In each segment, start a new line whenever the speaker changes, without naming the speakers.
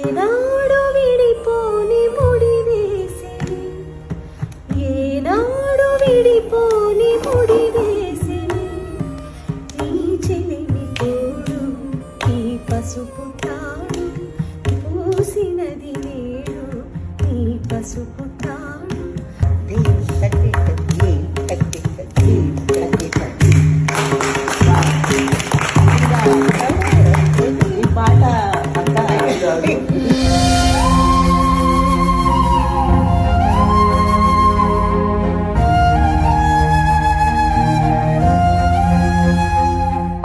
ఏనాడు విడిపోని ముడివేసిని, ఏనాడు విడిపోని ముడివేసిని, నీ చెలిమి తోడు నీ పసుపు తాడు పూసినది నేడు నీ పసుపు తాడు.
ఈ పాట అంతా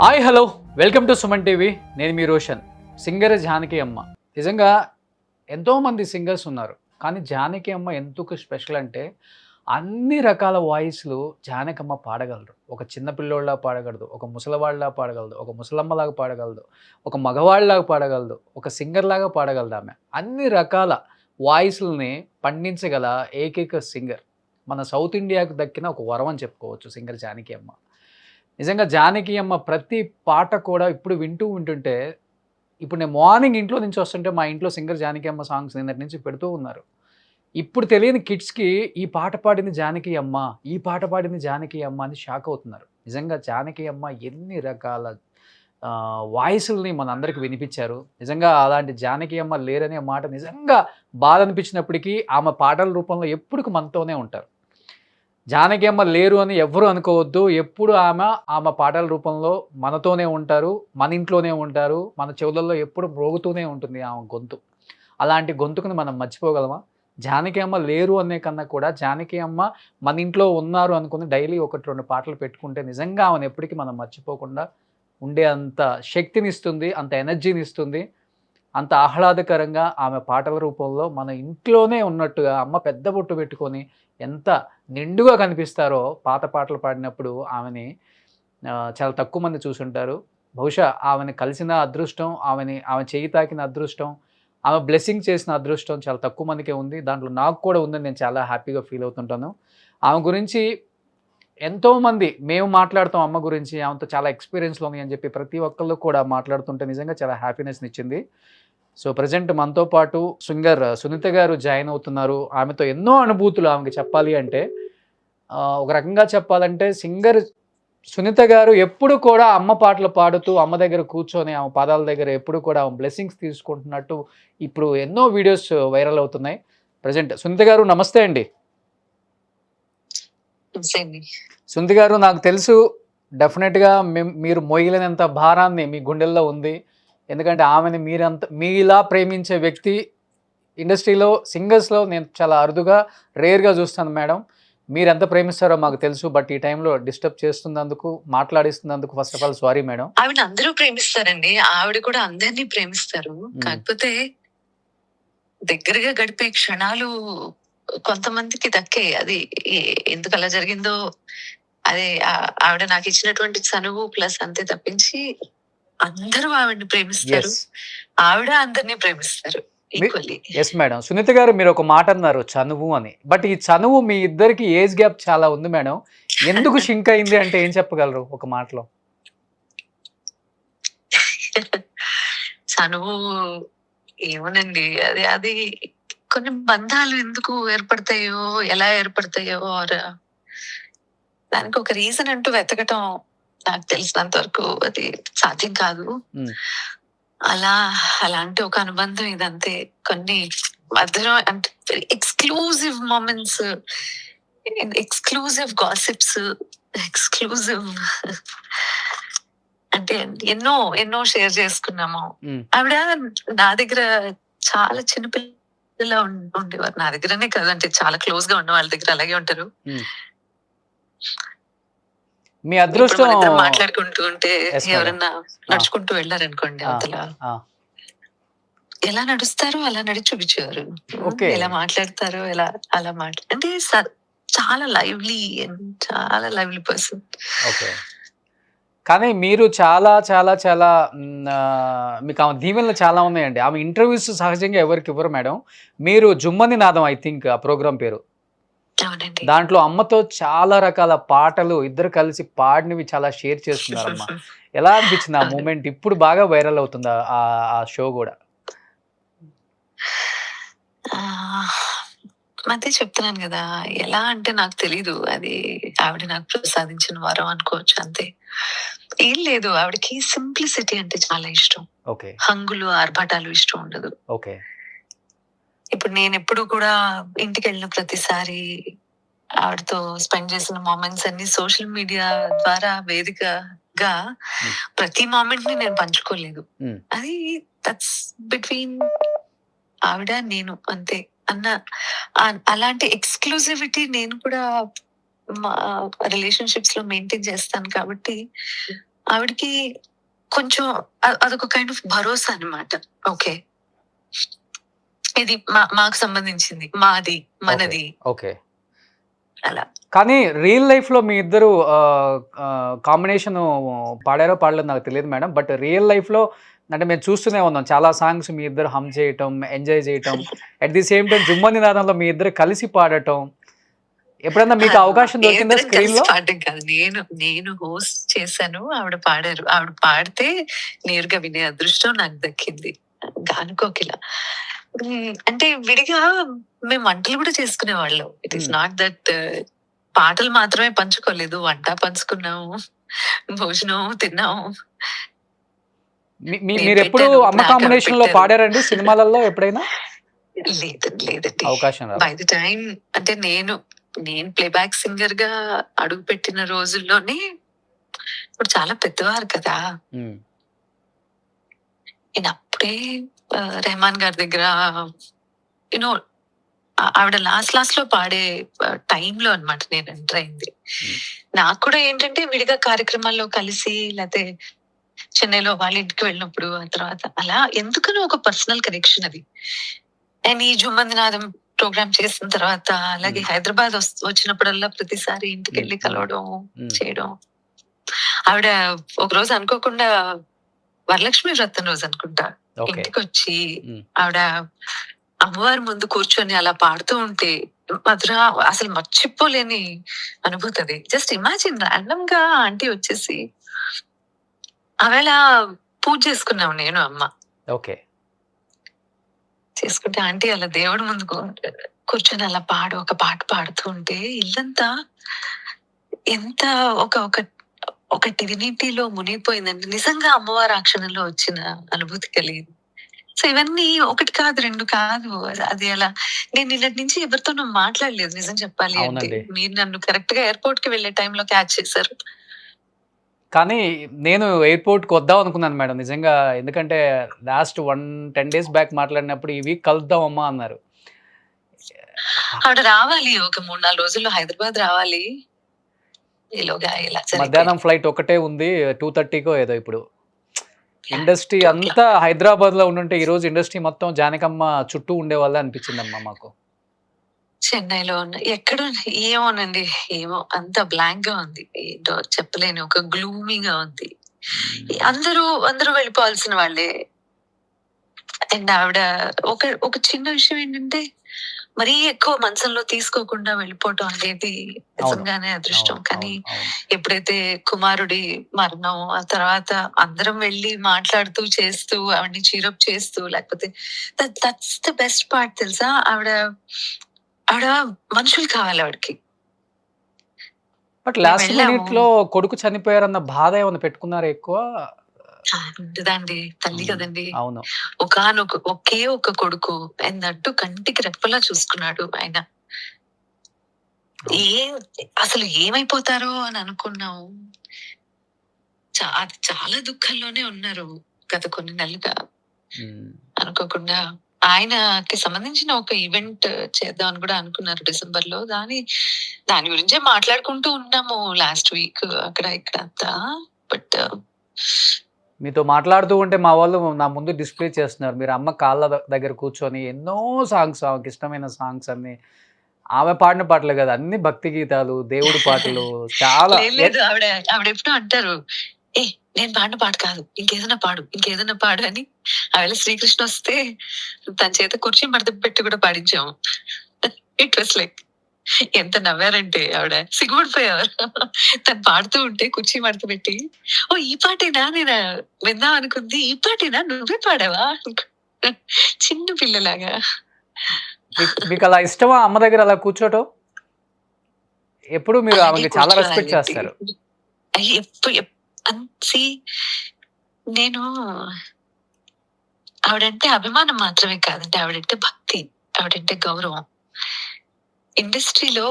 hi hello welcome to Suman TV. నేను మీ రోషన్. సింగర్ జానకి అమ్మ. నిజంగా ఎంతోమంది సింగర్స్ ఉన్నారు, కానీ జానకి అమ్మ ఎందుకు స్పెషల్ అంటే అన్ని రకాల వాయిస్లు జానకమ్మ పాడగలరు. ఒక చిన్న పిల్లోళ్ళలా పాడగలదు, ఒక ముసలివాళ్ళలా పాడగలదు, ఒక ముసలమ్మలాగా పాడగలదు, ఒక మగవాళ్ళలాగా పాడగలదు, ఒక సింగర్లాగా పాడగలదు. ఆమె అన్ని రకాల వాయిస్లని పండించగల ఏకైక సింగర్. మన సౌత్ ఇండియాకు దక్కిన ఒక వరం అని చెప్పుకోవచ్చు సింగర్ జానకి అమ్మ. నిజంగా జానకి అమ్మ ప్రతి పాట కూడా ఇప్పుడు వింటుంటే, ఇప్పుడు నేను మార్నింగ్ ఇంట్లో నుంచి వస్తుంటే మా ఇంట్లో సింగర్ జానకి అమ్మ సాంగ్స్ నిన్నటి నుంచి పెడుతూ ఉన్నారు. ఇప్పుడు తెలియని కిడ్స్కి ఈ పాట పాడింది జానకి అమ్మ, ఈ పాట పాడింది జానకి అమ్మ అని షాక్ అవుతున్నారు. నిజంగా జానకి అమ్మ ఎన్ని రకాల వాయిస్ని మనందరికి వినిపించారు. నిజంగా అలాంటి జానకి అమ్మ లేరనే మాట నిజంగా బాధ అనిపించినప్పటికీ ఆమె పాటల రూపంలో ఎప్పుడు మనతోనే ఉంటారు. జానకి అమ్మ లేరు అని ఎవ్వరూ అనుకోవద్దు. ఎప్పుడు ఆమె పాటల రూపంలో మనతోనే ఉంటారు, మన ఇంట్లోనే ఉంటారు, మన చెవులలో ఎప్పుడు మ్రోగుతూనే ఉంటుంది ఆమె గొంతు. అలాంటి గొంతుకుని మనం మర్చిపోగలమా? జానకి అమ్మ లేరు అనే కన్నా కూడా జానకి అమ్మ మన ఇంట్లో ఉన్నారు అనుకుని డైలీ 1-2 పాటలు పెట్టుకుంటే నిజంగా ఆమెను ఎప్పటికీ మనం మర్చిపోకుండా ఉండే అంత శక్తిని ఇస్తుంది, అంత ఎనర్జీని ఇస్తుంది. అంత ఆహ్లాదకరంగా ఆమె పాటల రూపంలో మన ఇంట్లోనే ఉన్నట్టుగా అమ్మ పెద్ద బొట్టు పెట్టుకొని ఎంత నిండుగా కనిపిస్తారో పాత పాటలు పాడినప్పుడు ఆమెని చాలా తక్కువ మంది చూసుంటారు. బహుశా ఆమెని కలిసిన అదృష్టం, ఆమె చేయి తాకిన అదృష్టం, ఆమె బ్లెస్సింగ్ చేసిన అదృష్టం చాలా తక్కువ మందికే ఉంది. దాంట్లో నాకు కూడా ఉందని నేను చాలా హ్యాపీగా ఫీల్ అవుతుంటాను. ఆమె గురించి ఎంతోమంది మేము మాట్లాడుతాం, అమ్మ గురించి ఆమెతో చాలా ఎక్స్పీరియన్స్లో ఉంది అని చెప్పి ప్రతి ఒక్కళ్ళు కూడా మాట్లాడుతుంటే నిజంగా చాలా హ్యాపీనెస్ని ఇచ్చింది. సో ప్రజెంట్ మనతో పాటు సింగర్ సునీత గారు జాయిన్ అవుతున్నారు. ఆమెతో ఎన్నో అనుభూతులు ఆమెకి చెప్పాలి అంటే, ఒక రకంగా చెప్పాలంటే సింగర్ సునీత గారు ఎప్పుడు కూడా అమ్మ పాటలు పాడుతూ అమ్మ దగ్గర కూర్చొని ఆమె పాదాల దగ్గర ఎప్పుడు కూడా ఆమె బ్లెస్సింగ్స్ తీసుకుంటున్నట్టు ఇప్పుడు ఎన్నో వీడియోస్ వైరల్ అవుతున్నాయి. ప్రజెంట్ సునీత గారు నమస్తే అండి. సునీత గారు, నాకు తెలుసు డెఫినెట్గా మీరు మోయలేనంత భారాన్ని మీ గుండెల్లో ఉంది. ఎందుకంటే ఆమెని మీలా ప్రేమించే వ్యక్తి ఇండస్ట్రీలో సింగర్స్లో నేను చాలా అరుదుగా రేర్గా చూస్తాను మేడం. మీరు ఎంత ప్రేమిస్తారో మాకు తెలుసు. బట్ ఈ టైంలో డిస్టర్బ్ చేస్తున్నందుకు, మాట్లాడిస్తున్నందుకు first of all sorry madam.
ఆవిడ అందరూ ప్రేమిస్తారండి, ఆవిడ కూడా అందరినీ ప్రేమిస్తారు. కాకపోతే దగ్గరగా గడిపే క్షణాలు కొంతమందికి దక్కే. అది ఎందుకు అలా జరిగిందో, అదే ఆవిడ నాకు ఇచ్చినటువంటి చనువు ప్లస్ అంతే తప్పించి అందరూ ఆవిడని ప్రేమిస్తారు, ఆవిడ అందరినీ ప్రేమిస్తారు ఈక్వల్లీ.
Yes madam. సునీత గారు, మీరు ఒక మాట అన్నారు చనువు అని. బట్ ఈ చనువు మీ ఇద్దరికి ఏజ్ గ్యాప్ చాలా ఉంది మేడం. ఎందుకు షింక్ అయింది అంటే ఏం చెప్పగలరు ఒక మాటలో?
చనువు ఏమోనండి, అది కొన్ని బంధాలు ఎందుకు ఏర్పడతాయో, ఎలా ఏర్పడతాయో, దానికి ఒక రీజన్ అంటూ వెతకటం నాకు తెలిసినంత వరకు అది సాధ్యం కాదు. అలాంటి ఒక అనుబంధం ఇదంతే. కొన్ని మధ్యలో అంటే exclusive moments, exclusive gossips, exclusive అంటే ఎన్నో షేర్ చేసుకున్నాము. ఆవిడ నా దగ్గర చాలా చిన్నపిల్ల ఉండేవారు. నా దగ్గరనే కదంటే చాలా క్లోజ్ గా ఉన్న వాళ్ళ దగ్గర అలాగే ఉంటారు.
మీ అదృష్టం
మాట్లాడుకుంటూ ఉంటే ఎవరన్నా నడుచుకుంటూ వెళ్ళారనుకోండి, అవతల ఎలా నడుస్తారో అలా నడిచి చూపించేవారు. ఎలా మాట్లాడతారో అలా అంటే చాలా లైవ్లీ పర్సన్.
కానీ మీరు చాలా చాలా చాలా మీకు ఆమె దీవెనలు చాలా ఉన్నాయండి. ఆమె ఇంటర్వ్యూస్ సహజంగా ఎవరికి ఇవ్వరు మేడం. మీరు జుమ్మని నాదం, ఐ థింక్ ఆ ప్రోగ్రామ్ పేరు. దాంట్లో అమ్మతో చాలా రకాల పాటలు ఇద్దరు కలిసి పాడినవి చాలా షేర్ చేస్తున్నారమ్మ. ఎలా అనిపించింది ఆ మూమెంట్? ఇప్పుడు బాగా వైరల్ అవుతుంది ఆ షో కూడా.
మధ్య చెప్తున్నాను కదా, ఎలా అంటే నాకు తెలీదు. అది ఆవిడ నాకు ప్రసాదించిన వరం అనుకోవచ్చు అంతే. ఏం లేదు, ఆవిడకి సింప్లిసిటీ అంటే చాలా ఇష్టం.
ఓకే.
హంగులు, ఆర్భాటాలు ఇష్టం ఉండదు.
ఓకే.
ఇప్పుడు నేనెప్పుడు కూడా ఇంటికెళ్ళిన ప్రతిసారి ఆవిడతో స్పెండ్ చేసిన మొమెంట్స్ అన్ని సోషల్ మీడియా ద్వారా వేదికగా
హ్మ్.
ప్రతి మొమెంట్ ని నేను పంచుకోలేదు.
హ్మ్.
అది దట్స్ బిట్వీన్ ఆవిడ, నేను అంతే అన్న అలాంటి ఎక్స్‌క్లూసివిటీ నేను కూడా మా రిలేషన్‌షిప్స్ లో మెయింటైన్ చేస్తాను కాబట్టి, ఆవిడకి కొంచెం అదొక కైండ్ ఆఫ్ భరోసా అన్నమాట. ఓకే. ఇది మాకు సంబంధించింది. మాది,
ఓకే.
మనది
ఓకే.
అలా.
కానీ రియల్ లైఫ్‌లో మీ ఇద్దరు కాంబినేషను పాడారో పాడలేదో నాకు తెలీదు మేడం. బట్ రియల్ లైఫ్‌లో అంటే మేము చూస్తూనే ఉన్నాం. చాలా సాంగ్స్ మీ ఇద్దరు హమ్ చేయటం, ఎంజాయ్ చేయటం. అట్ ది సేమ్ టైమ్ 'జుమ్మని నాదంలో' మీ ఇద్దరు కలిసి పాడటం. ఎప్పుడన్నా మీకు అవకాశం దొరికిందా
ఇద్దరం కలిసి
స్క్రీన్‌లో?
పాడడం కాదు. నేను హోస్ట్ చేశాను. ఆవిడ పాడారు. ఆవిడ పాడితే నేరుగా వినే అదృష్టం నాకు దక్కింది. 'గానుకోకిల'. అంటే విడిగా మేము వంటలు కూడా చేసుకునేవాళ్ళం. ఇట్ ఈస్
హ్మ్.
నాట్ దట్ పాటలు మాత్రమే పంచుకోలేదు. వంట పంచుకున్నాము. భోజనం తిన్నాము. నేను
మీరెప్పుడు
పెట్టాను.
అమ్మ
నాకు ఆవిడ
కాంబినేషన్‌లో
పెట్టారు.
పాడారండి సినిమాలలో ఎప్పుడైనా?
లేదండి.
అవకాశం రాలా?
బై ద టైమ్ అంటే నేను ప్లేబ్యాక్ సింగర్ గా అడుగుపెట్టిన రోజుల్లోనే ఇప్పుడు చాలా పెద్దవారు కదా!
హ్మ్.
నేను అప్పుడే రెహమాన్ గారి దగ్గర యూనో ఆవిడ లాస్ట్ లో పాడే టైంలో అన్నమాట నేను ఎంటర్ అయింది.
హ్మ్.
నాకు కూడా ఏంటంటే విడిగా కార్యక్రమాల్లో కలిసి, లేతే చెన్నైలో వాళ్ళ ఇంటికి వెళ్ళినప్పుడు, ఆ తర్వాత అలా ఎందుకనో ఒక పర్సనల్ కనెక్షన్ అది. అండ్ ఈ 'జుమ్మందినాదం' ప్రోగ్రామ్ చేసిన తర్వాత, అలాగే
హ్మ్.
హైదరాబాద్ వచ్చినప్పుడల్లా ప్రతిసారి
హ్మ్.
ఇంటికెళ్ళి
హ్మ్.
కలవడం,
హ్మ్.
చేయడం. ఆవిడ ఒకరోజు అనుకోకుండా వరలక్ష్మి వ్రతం రోజు అనుకుంటా
ఓకే.
ఇంటికొచ్చి
హ్మ్.
ఆవిడ అమ్మవారి ముందు కూర్చొని అలా పాడుతూ ఉంటే మధుర అసలు మర్చిపోలేని అనుభూతి అది. జస్ట్ ఇమాజిన్ రాండమ్ గా ఆంటీ వచ్చేసి ఆవేళ పూజ చేసుకున్నాం నేను, అమ్మ.
ఓకే.
చేసుకుంటే ఆంటీ అలా దేవుడి ముందు కూర్చొని అలా ఒక పాట పాడుతూ ఉంటే ఇల్లంతా ఎంత ఒక ఒక ఒక డివినిటీలో మునిగిపోయిందండి. నిజంగా అమ్మవారు ఆ క్షణంలో వచ్చిన అనుభూతి కలిగింది. సో ఇవన్నీ ఒకటి కాదు, రెండు కాదు. అది అలా నేను నిన్నటి నుంచి ఎవరితోనూ మాట్లాడలేదు నిజం చెప్పాలి అంటే.
అవునండి.
మీరు నన్ను కరెక్ట్ గా ఎయిర్‌పోర్ట్ కి వెళ్ళే టైంలో క్యాచ్ చేశారు.
కానీ నేను ఎయిర్‌పోర్ట్‌కి వద్దాం అనుకున్నాను మేడం నిజంగా. ఎందుకంటే లాస్ట్ 10 డేస్ బ్యాక్ మాట్లాడినప్పుడు ఈ వీక్ కలుద్దాం అమ్మా అన్నారు.
ఆవిడ రావాలి. ఒక 3, 4 రోజుల్లో హైదరాబాద్ రావాలి. ఈలోగా ఇలా
మధ్యాహ్నం
జరిగిపోయింది.
ఫ్లైట్ ఒకటే ఉంది. 2:30కో ఏదో ఇప్పుడు. ఇండస్ట్రీ
అట్లా.
అంతా హైదరాబాద్‌లో ఉండుంటే ఈరోజు ఇండస్ట్రీ మొత్తం జానకమ్మ చుట్టూ ఉండేవాళ్ళే అనిపించిందమ్మా మాకు.
చెన్నైలో ఎక్కడ ఏమోనండి. ఏమో అంత బ్లాంక్ గా ఉంది. ఏంటో చెప్పలేను. ఒక గ్లూమీగా ఉంది.
హ్మ్.
అందరూ వెళ్ళిపోవాల్సిన వాళ్ళే. అండ్ ఆవిడ ఒక చిన్న విషయం ఏంటంటే, మరీ ఎక్కువ మనసులో తీసుకోకుండా వెళ్ళిపోవటం అనేది
అవును.
నిజంగానే అదృష్టం.
అవును.
కానీ
అవును. అవును.
ఎప్పుడైతే కుమారుడి మరణం, ఆ తర్వాత అందరం వెళ్లి మాట్లాడుతూ, చేస్తూ, ఆవిడని చీరప్ చేస్తూ, లేకపోతే దట్స్ ద బెస్ట్ పార్ట్ తెలుసా? ఆవిడ మనుషులు కావాలి ఆవిడకి.
బట్
మేము
లాస్ట్
వెళ్ళాము.
మినిట్‌లో కొడుకు చనిపోయారన్న బాధ ఏమన్నా పెట్టుకున్నారా ఎక్కువ?
ఉంటదండి. తల్లి
హ్మ్.
కదండీ!
అవును.
ఒకే ఒక కొడుకు. అండ్ దట్టు కంటికి రెప్పలా చూసుకున్నాడు ఆయన.
అవును.
ఏం అసలు ఏమైపోతారో అని అనుకున్నాము. చాలా దుఃఖంలోనే ఉన్నారు గత కొన్ని నెలలుగా.
హ్మ్.
అనుకోకుండా ఆయనకి సంబంధించిన ఒక ఈవెంట్ చేద్దామని కూడా అనుకున్నారు డిసెంబర్‌లో. దాని గురించే మాట్లాడుకుంటూ ఉన్నాము లాస్ట్ వీక్ అక్కడ ఇక్కడ అంతా. బట్
మీతో మాట్లాడుతూ ఉంటే మా వాళ్ళు నా ముందు డిస్‌ప్లే చేస్తున్నారు. మీరు అమ్మ కాళ్ళ దగ్గర కూర్చొని ఎన్నో సాంగ్స్ ఆమెకిష్టమైన సాంగ్స్ అన్నీ. ఆమె పాడిన పాటలే కాదు అన్ని భక్తి గీతాలు, దేవుడి పాటలు చాలా
లేదు. ఆవిడెప్పుడూ అంటారు, "ఏ నేను పాడిన పాట కాదు. ఇంకేదైనా పాడు" అని. ఆవేళ శ్రీకృష్ణ వస్తే తన చేత కుర్చీ మడత పెట్టి కూడా పాడించాము. ఇట్ వాస్ లైక్ ఎంత నవ్వారంటే ఆవిడ సిగ్గుపడిపోయేవారు. తను పాడుతూ ఉంటే కుర్చీ మడత పెట్టి, "ఓహ్! ఈ పాటేనా నేను విందాం అనుకుంది. ఈ పాటేనా నువ్వే పాడావా?" చిన్న పిల్లలాగా.
మీకు అలా ఇష్టమా అమ్మ దగ్గర అలా కూర్చోటం? ఎప్పుడు మీరు
అలాగే
ఆమెకి చాలా రెస్పెక్ట్
కూర్చోవాలండి.
చేస్తారు.
ఎప్పుడు నేను ఆవిడంటే అభిమానం మాత్రమే కాదండి. ఆవిడంటే భక్తి, ఆవిడంటే గౌరవం. ఇండస్ట్రీలో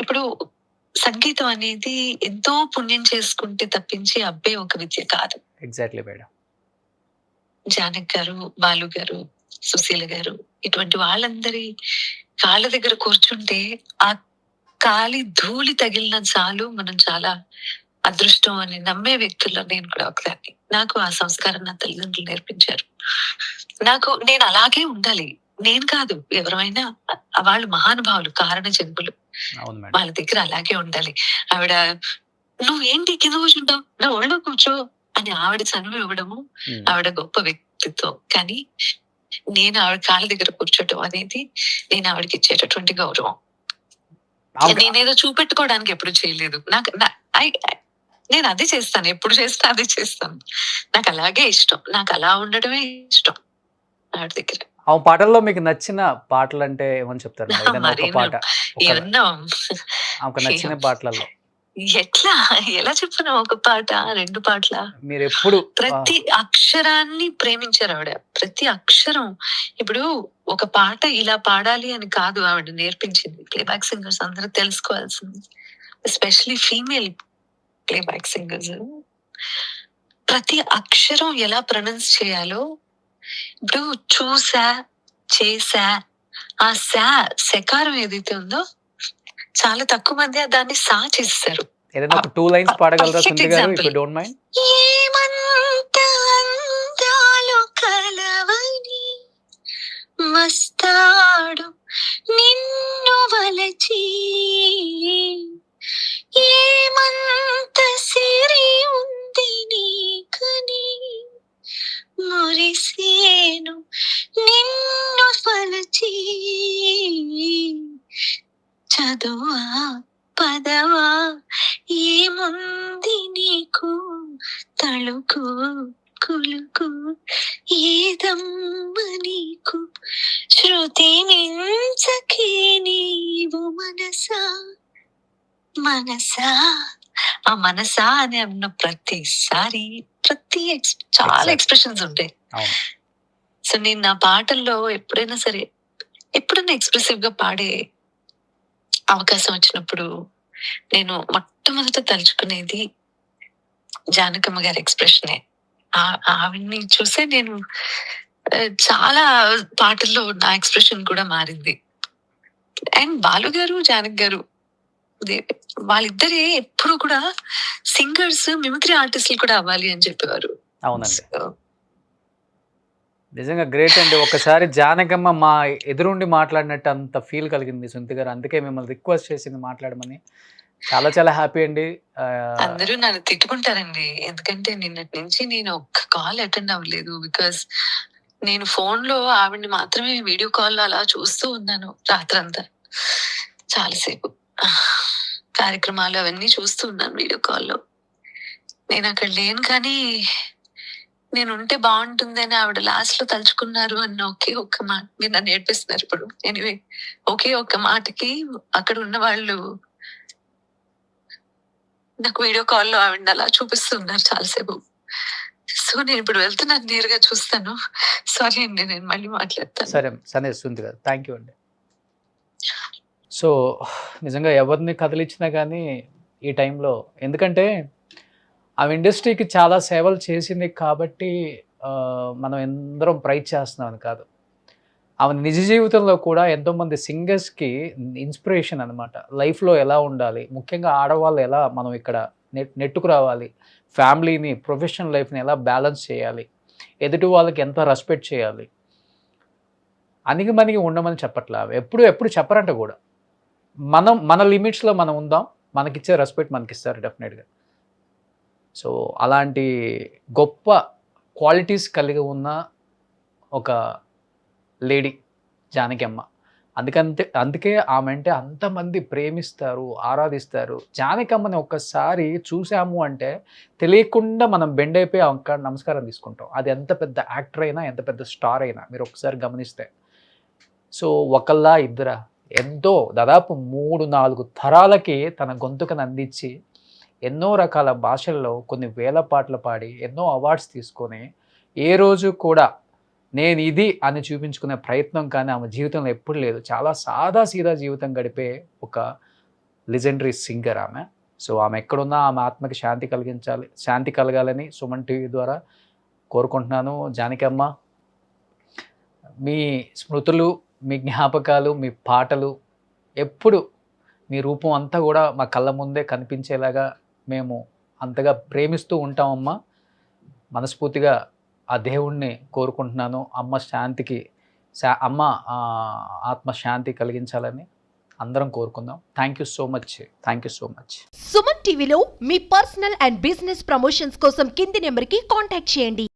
ఇప్పుడు సంగీతం అనేది ఎంతో పుణ్యం చేసుకుంటే తప్పించి అబ్బే ఒక విద్య కాదు.
Exactly madam.
జానక్ గారు, బాలు గారు, సుశీల గారు ఇటువంటి వాళ్ళందరి కాళ్ళ దగ్గర కూర్చుంటే ఆ కాలి ధూళి తగిలిన చాలు మనం చాలా అదృష్టం అని నమ్మే వ్యక్తుల్లో నేను కూడా ఒకదాన్ని. నాకు ఆ సంస్కారం నా తల్లిదండ్రులు నేర్పించారు. నేను అలాగే ఉండాలి. నేను కాదు, ఎవరైనా వాళ్ళు మహానుభావులు, కారణ జన్ములు.
అవును మేడం.
వాళ్ళ దగ్గర అలాగే ఉండాలి. ఆవిడ నువ్వేంటి కింద కూర్చుంటావు, నా ఒళ్ళో కూర్చో అని ఆవిడ చనువు ఇవ్వడము ఆవిడ గొప్ప వ్యక్తిత్వం. కానీ నేను ఆవిడ కాళ్ళ దగ్గర కూర్చోటం అనేది నేను ఆవిడకి ఇచ్చేటటువంటి గౌరవం. నేనేదో చూపెట్టుకోవడానికి ఎప్పుడు చేయలేదు. నేను అదే చేస్తాను, ఎప్పుడు చేస్తా అదే చేస్తాను. నాకు అలాగే ఇష్టం, నాకు అలా ఉండడమే ఇష్టం ఆవిడ దగ్గర.
ఆ పాటల్లో మీకు నచ్చిన పాటలు అంటే ఏమని చెప్తారు? ఏదైనా ఒక పాట,
ఏమన్నా
ఆమెకు నచ్చిన పాటలలో
ఎలా చెప్పను? ఒక పాట, 2 పాటల?
మీరు ఎప్పుడు
ప్రతి అక్షరాన్ని ప్రేమించారు ఆవిడ. ప్రతి అక్షరం. ఇప్పుడు ఒక పాట ఇలా పాడాలి అని కాదు ఆవిడ నేర్పించింది. ప్లేబ్యాక్ సింగర్స్ అందరూ తెలుసుకోవాల్సింది, ఎస్పెషలీ ఫీమేల్ ప్లేబ్యాక్ సింగర్స్, ప్రతి అక్షరం ఎలా ప్రొనౌన్స్ చేయాలో. ఇప్పుడు చూసా, చేసా, ఆ సెకారం ఏదైతే ఉందో చాలా తక్కువ మంది దాన్ని సా చేస్తారు.
ఏదైనా ఒక 2 లైన్స్ పాడగలరా సుందరి గారు, ఇఫ్ యు డోంట్ మైండ్?
ఏమంత అందాలు కలవని వస్తాడు నిన్ను వలచి, ఏమంత సిరి ఉంది నీకని మురిసేను నిన్ను వలచి, చదువా పదవా ఏముంది నీకు, తళుకు కులుకు ఏదమ్మ నీకు, శృతి మించకే నీవు మనసా మనసా. ఆ మనసా అని అన్న ప్రతిసారి చాలా ఎక్స్ప్రెషన్స్ ఉంటాయి. సో నేను నా పాటల్లో ఎప్పుడైనా సరే, ఎప్పుడైనా ఎక్స్ప్రెసివ్ గా పాడే అవకాశం వచ్చినప్పుడు నేను మొట్టమొదట తలుచుకునేది జానకమ్మ గారి ఎక్స్ప్రెషనే. ఆవిడ్ని చూసే నేను చాలా పాటల్లో నా ఎక్స్ప్రెషన్ కూడా మారింది. అండ్ బాలు గారు, జానక్ గారు వాళ్ళిద్దరే ఎప్పుడు కూడా సింగర్స్, మిమిక్రీ ఆర్టిస్టులు కూడా అవ్వాలి అని చెప్పేవారు.
అవునండి, నిజంగా గ్రేట్ అండి. ఒకసారి జానకమ్మ మా ఎదురుండి మాట్లాడినట్టు అంత ఫీల్ కలిగింది సుంతి గారు. అందుకే మిమ్మల్ని రిక్వెస్ట్ చేసింది మాట్లాడమని. చాలా చాలా హ్యాపీ అండి.
అందరూ నన్ను తిట్టుకుంటారండి, ఎందుకంటే నిన్నటి నుంచి నేను ఒక్క కాల్ అటెండ్ అవ్వలేదు. బికాస్ నేను ఫోన్ లో ఆవిడ్ని మాత్రమే వీడియో కాల్ అలా చూస్తూ ఉన్నాను రాత్రంతా. చాలాసేపు కార్యక్రమాలు అవన్నీ చూస్తూ ఉన్నాను వీడియో కాల్లో. నేను అక్కడ లేను, కానీ నేను ఉంటే బాగుంటుందని ఆవిడ లాస్ట్ లో తలుచుకున్నారు అన్న ఒకే ఒక్క మాట. మీరు నన్ను ఏడిపిస్తున్నారు ఇప్పుడు. ఎనివే, ఒకే ఒక్క మాటకి అక్కడ ఉన్న వాళ్ళు నాకు వీడియో కాల్లో ఆవిడ అలా చూపిస్తున్నారు చాలాసేపు. సో నేను ఇప్పుడు వెళ్తున్నాను, నేరుగా చూస్తాను. సారీ అండి, నేను మళ్ళీ మాట్లాడతాను.
సరే సుంతి గారు, థ్యాంక్ యూ అండి. సో నిజంగా ఎవరిని కదిలించినా కానీ ఈ టైంలో, ఎందుకంటే ఆమె ఇండస్ట్రీకి చాలా సేవలు చేసింది కాబట్టి మనం ఎందరం ప్రైజ్ చేస్తున్నామని కాదు, ఆమె నిజ జీవితంలో కూడా ఎంతోమంది సింగర్స్కి ఇన్స్పిరేషన్ అనమాట. లైఫ్లో ఎలా ఉండాలి, ముఖ్యంగా ఆడవాళ్ళు ఎలా మనం ఇక్కడ నెట్టుకు రావాలి, ఫ్యామిలీని, ప్రొఫెషనల్ లైఫ్ని ఎలా బ్యాలెన్స్ చేయాలి, ఎదుటి వాళ్ళకి ఎంత రెస్పెక్ట్ చేయాలి, అనిగి మనిగి ఉండమని చెప్పట్లా. ఎప్పుడు చెప్పరంట కూడా. మన లిమిట్స్లో మనం ఉందాం, మనకిచ్చే రెస్పెక్ట్ మనకిస్తారు డెఫినెట్గా. సో అలాంటి గొప్ప క్వాలిటీస్ కలిగి ఉన్న ఒక లేడీ జానకి అమ్మ. అందుకే ఆమె అంటే అంతమంది ప్రేమిస్తారు, ఆరాధిస్తారు. జానకి అమ్మని ఒక్కసారి చూసాము అంటే తెలియకుండా మనం బెండ్ అయిపోయి అక్కడ నమస్కారం తీసుకుంటాం. అది ఎంత పెద్ద యాక్టర్ అయినా, ఎంత పెద్ద స్టార్ అయినా మీరు ఒకసారి గమనిస్తే. సో ఒకళ్ళ ఇద్దరా ఎంతో దాదాపు 3-4 తరాలకి తన గొంతుకను అందించి ఎన్నో రకాల భాషల్లో కొన్ని వేల పాటలు పాడి ఎన్నో అవార్డ్స్ తీసుకొని ఏ రోజు కూడా నేను ఇది అని చూపించుకునే ప్రయత్నం కానీ ఆమె జీవితంలో ఎప్పుడు లేదు. చాలా సాదా సీదా జీవితం గడిపే ఒక లెజెండరీ సింగర్ ఆమె. సో ఆమె ఎక్కడున్నా ఆమె ఆత్మకి శాంతి కలగాలని సుమన్ టీవీ ద్వారా కోరుకుంటున్నాను. జానకి అమ్మ, మీ స్మృతులు, మీ జ్ఞాపకాలు, మీ పాటలు ఎప్పుడు మీ రూపం అంతా కూడా మా కళ్ళ ముందే కనిపించేలాగా మేము అంతగా ప్రేమిస్తూ ఉంటామమ్మా. మనస్ఫూర్తిగా ఆ దేవుణ్ణి కోరుకుంటున్నాను. అమ్మ ఆత్మశాంతి కలిగించాలని అందరం కోరుకుందాం. Thank you so much.
Suman టీవీలో మీ పర్సనల్ అండ్ బిజినెస్ ప్రమోషన్స్ కోసం కింది నెంబర్కి కాంటాక్ట్ చేయండి.